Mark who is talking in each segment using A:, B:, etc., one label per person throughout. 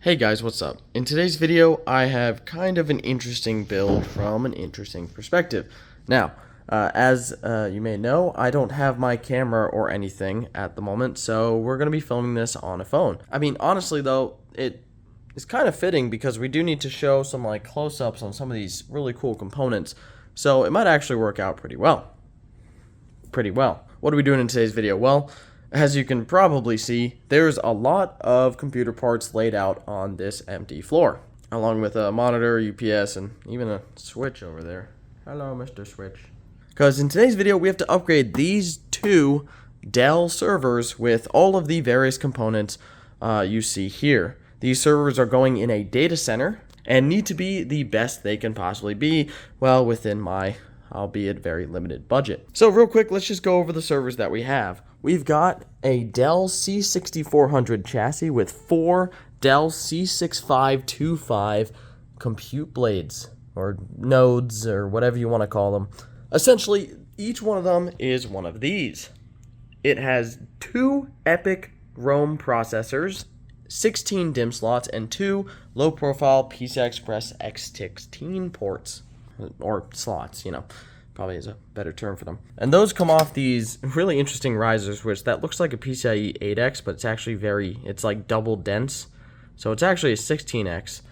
A: Hey guys, what's up? In today's video, I have kind of an interesting build from an interesting perspective. Now, as you may know, I don't have my camera or anything at the moment, so we're going to be filming this on a phone. I mean, honestly though, it is kind of fitting because we do need to show some like close-ups on some of these really cool components, so it might actually work out pretty well. What are we doing in today's video? Well, as you can probably see, there's a lot of computer parts laid out on this empty floor, along with a monitor, UPS, and even a switch over there. Hello, Mr. Switch. Because in today's video, we have to upgrade these two Dell servers with all of the various components you see here. These servers are going in a data center and need to be the best they can possibly be, well, within my albeit very limited budget. So real quick, let's just go over the servers that we have. We've got a Dell C6525 chassis with 4 Dell C6525 compute blades, or nodes, or whatever you want to call them. Essentially, each one of them is one of these. It has 2 EPYC Rome processors, 16 DIMM slots, and 2 low-profile PCI Express X16 ports. Or slots, you know, probably is a better term for them. And those come off these really interesting risers, which that looks like a PCIe 8X, but it's actually it's like double dense. So it's actually a 16X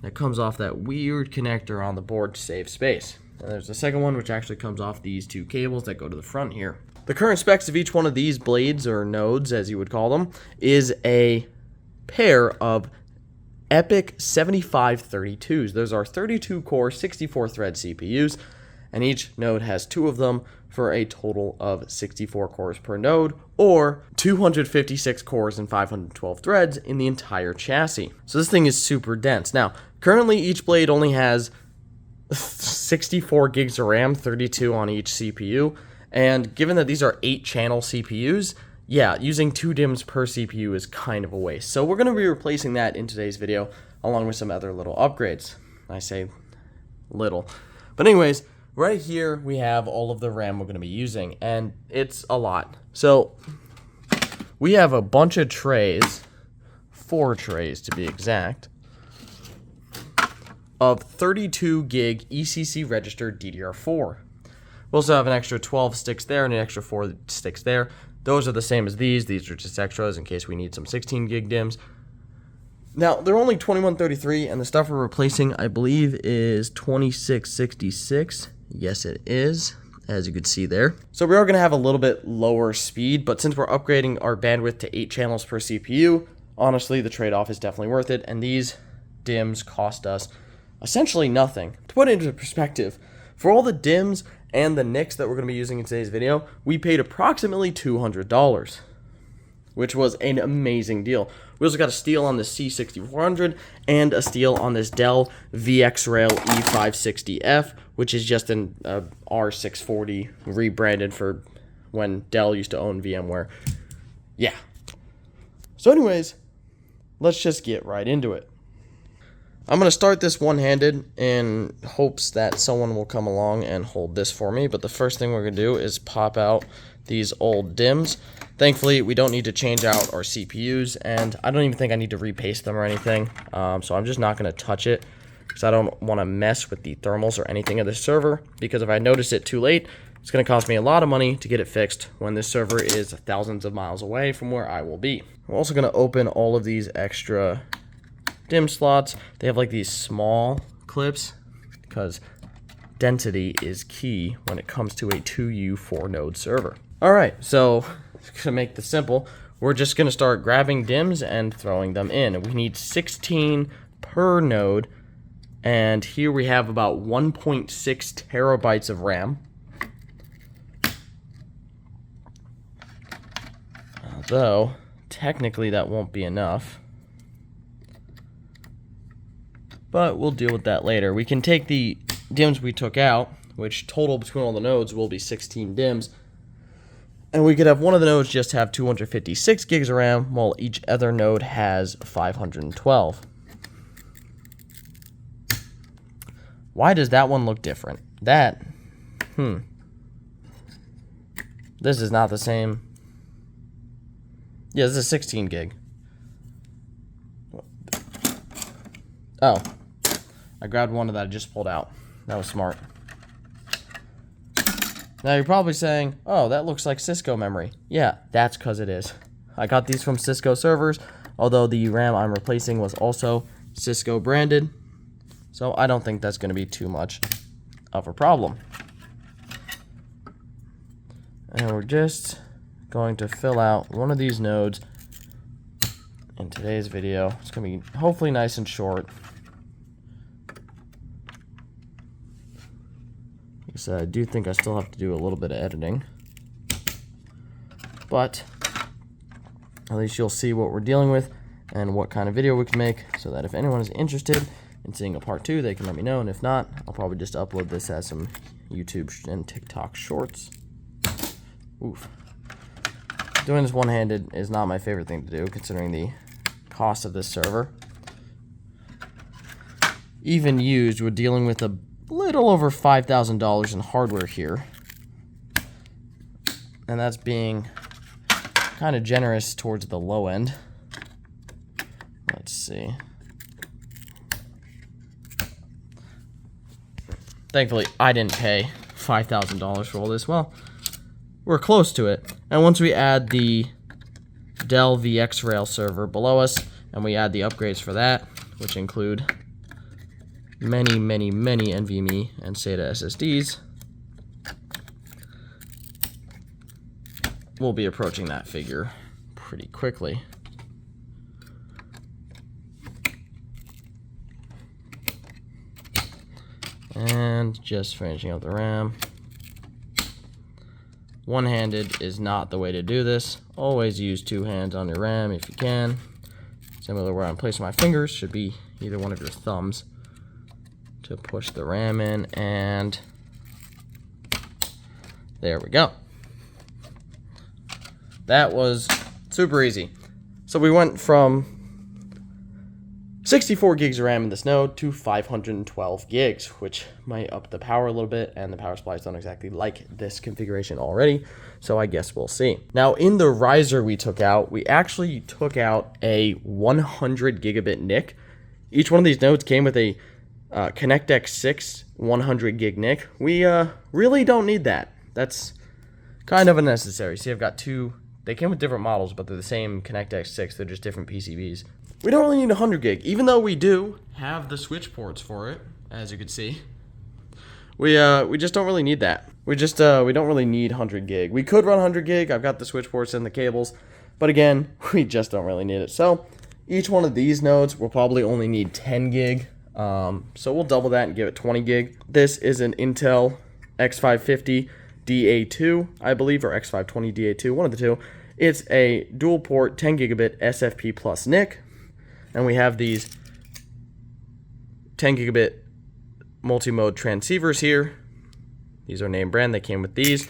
A: that comes off that weird connector on the board to save space. And there's the second one, which actually comes off these 2 cables that go to the front here. The current specs of each one of these blades, or nodes as you would call them, is a pair of EPYC 7532s. Those are 32-core, 64-thread CPUs, and each node has 2 of them for a total of 64 cores per node, or 256 cores and 512 threads in the entire chassis. So this thing is super dense. Now, currently each blade only has 64 gigs of RAM, 32 on each CPU, and given that these are 8-channel CPUs, yeah, using 2 DIMMs per CPU is kind of a waste. So we're going to be replacing that in today's video, along with some other little upgrades. I say little. But anyways, right here we have all of the RAM we're going to be using, and it's a lot. So we have a bunch of trays, 4 trays to be exact, of 32 gig ECC registered DDR4. We also have an extra 12 sticks there and an extra 4 sticks there. Those are the same as these. These are just extras in case we need some 16 gig DIMMs. Now, they're only 2133, and the stuff we're replacing, I believe, is 2666. Yes, it is, as you can see there. So we are going to have a little bit lower speed, but since we're upgrading our bandwidth to 8 channels per CPU, honestly, the trade-off is definitely worth it, and these DIMMs cost us essentially nothing. To put it into perspective, for all the DIMMs and the NICs that we're going to be using in today's video, we paid approximately $200, which was an amazing deal. We also got a steal on the C6400 and a steal on this Dell VxRail E560F, which is just an R640 rebranded for when Dell used to own VMware. Yeah. So anyways, let's just get right into it. I'm going to start this one-handed in hopes that someone will come along and hold this for me, but the first thing we're going to do is pop out these old DIMMs. Thankfully, we don't need to change out our CPUs, and I don't even think I need to repaste them or anything, so I'm just not going to touch it because I don't want to mess with the thermals or anything of this server, because if I notice it too late, it's going to cost me a lot of money to get it fixed when this server is thousands of miles away from where I will be. We're also going to open all of these extra DIMM slots. They have like these small clips because density is key when it comes to a 2U 4-node server. Alright, so to make this simple, we're just going to start grabbing DIMMs and throwing them in. We need 16 per node, and here we have about 1.6 terabytes of RAM. Although, technically that won't be enough, but we'll deal with that later. We can take the DIMMs we took out, which total between all the nodes will be 16 DIMMs, and we could have one of the nodes just have 256 gigs of RAM, while each other node has 512. Why does that one look different? This is not the same. Yeah, this is 16 gig. Oh, I grabbed one that I just pulled out. That was smart. Now you're probably saying, oh, that looks like Cisco memory. Yeah, that's because it is. I got these from Cisco servers, although the RAM I'm replacing was also Cisco branded. So I don't think that's going to be too much of a problem. And we're just going to fill out one of these nodes in today's video. It's going to be hopefully nice and short. Like I said, I do think I still have to do a little bit of editing. But at least you'll see what we're dealing with and what kind of video we can make, so that if anyone is interested in seeing a part 2, they can let me know. And if not, I'll probably just upload this as some YouTube and TikTok shorts. Oof. Doing this one-handed is not my favorite thing to do, considering the cost of this server. Even used, we're dealing with a little over $5,000 in hardware here. And that's being kind of generous towards the low end. Let's see. Thankfully, I didn't pay $5,000 for all this. Well, we're close to it. And once we add the Dell VxRail server below us, and we add the upgrades for that, which include many NVMe and SATA SSDs, we'll be approaching that figure pretty quickly. And just finishing up the RAM. One-handed is not the way to do this. Always use two hands on your RAM if you can. Similar to where I'm placing my fingers, should be either one of your thumbs to push the RAM in, and there we go. That was super easy. So we went from 64 gigs of RAM in this node to 512 gigs, which might up the power a little bit, and the power supplies don't exactly like this configuration already, so I guess we'll see. Now, in the riser we took out, we actually took out a 100 gigabit NIC. Each one of these nodes came with a ConnectX 6 100 gig NIC. We really don't need that. That's kind of unnecessary. See, I've got two. They came with different models, but they're the same ConnectX 6. They're just different PCBs. We don't really need 100 gig, even though we do have the switch ports for it, as you can see. We just don't really need that. We don't really need 100 gig. We could run 100 gig. I've got the switch ports and the cables, but again, we just don't really need it. So each one of these nodes will probably only need 10 gig. So we'll double that and give it 20 gig. This is an Intel X550 DA2, I believe, or X520 DA2, one of the two. It's a dual port 10 gigabit SFP plus NIC. And we have these 10 gigabit multi-mode transceivers here. These are name brand. They came with these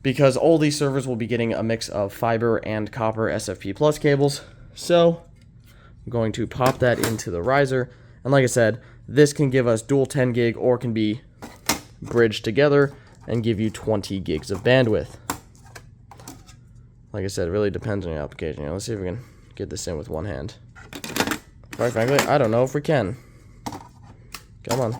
A: because all these servers will be getting a mix of fiber and copper SFP plus cables. So I'm going to pop that into the riser. And like I said, this can give us dual 10 gig or can be bridged together and give you 20 gigs of bandwidth. Like I said, it really depends on your application. Let's see if we can get this in with one hand. Quite frankly, I don't know if we can. Come on.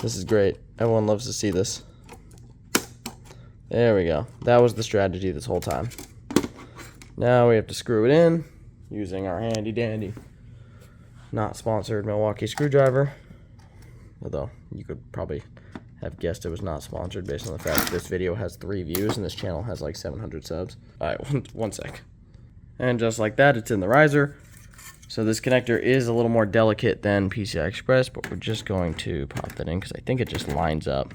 A: This is great. Everyone loves to see this. There we go. That was the strategy this whole time. Now we have to screw it in using our handy dandy, not sponsored Milwaukee screwdriver. Although you could probably have guessed it was not sponsored based on the fact that this video has 3 views and this channel has like 700 subs. Alright, one sec. And just like that, it's in the riser. So this connector is a little more delicate than PCI Express, but we're just going to pop that in because I think it just lines up.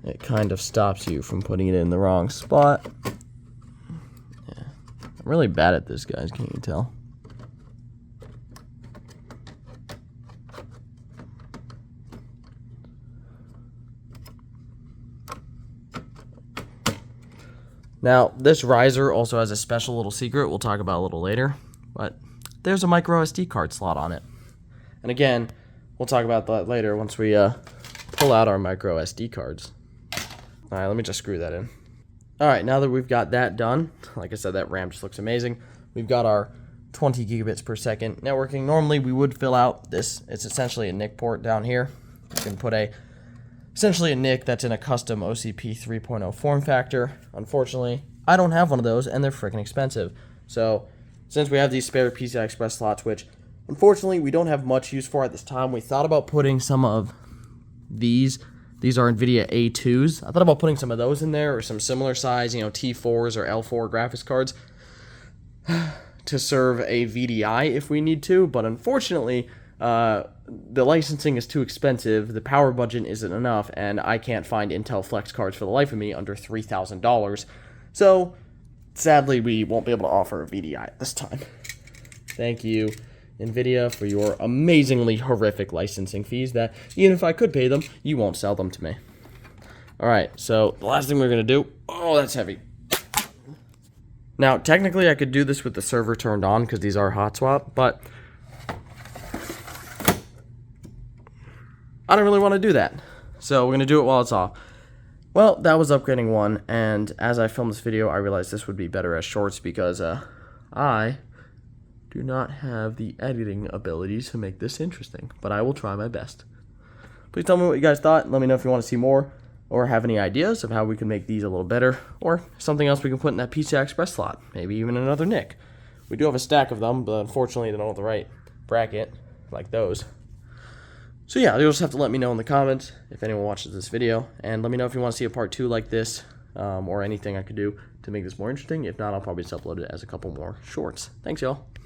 A: It kind of stops you from putting it in the wrong spot. Yeah. I'm really bad at this, guys, can you tell? Now, this riser also has a special little secret we'll talk about a little later, but there's a micro SD card slot on it. And again, we'll talk about that later once we pull out our micro SD cards. Alright, let me just screw that in. Alright, now that we've got that done, like I said, that RAM just looks amazing. We've got our 20 gigabits per second networking. Normally we would fill out this, it's essentially a NIC port down here. You can put essentially a NIC that's in a custom OCP 3.0 form factor. Unfortunately, I don't have one of those, and they're freaking expensive. So, since we have these spare PCI Express slots, which unfortunately we don't have much use for at this time, we thought about putting some of these. These are NVIDIA A2s. I thought about putting some of those in there, or some similar size, T4s or L4 graphics cards to serve a VDI if we need to, but unfortunately, the licensing is too expensive, the power budget isn't enough, and I can't find Intel Flex cards for the life of me under $3,000. So, sadly, we won't be able to offer a VDI at this time. Thank you, NVIDIA, for your amazingly horrific licensing fees that, even if I could pay them, you won't sell them to me. Alright, so the last thing we're going to do... Oh, that's heavy. Now, technically, I could do this with the server turned on, because these are hot swap, but I don't really want to do that. So we're going to do it while it's off. Well, that was upgrading 1, and as I filmed this video, I realized this would be better as shorts because I do not have the editing abilities to make this interesting, but I will try my best. Please tell me what you guys thought. Let me know if you want to see more or have any ideas of how we can make these a little better, or something else we can put in that PCI Express slot, maybe even another NIC. We do have a stack of them, but unfortunately they don't have the right bracket like those. So yeah, you'll just have to let me know in the comments if anyone watches this video, and let me know if you want to see a part 2 like this, or anything I could do to make this more interesting. If not, I'll probably just upload it as a couple more shorts. Thanks, y'all.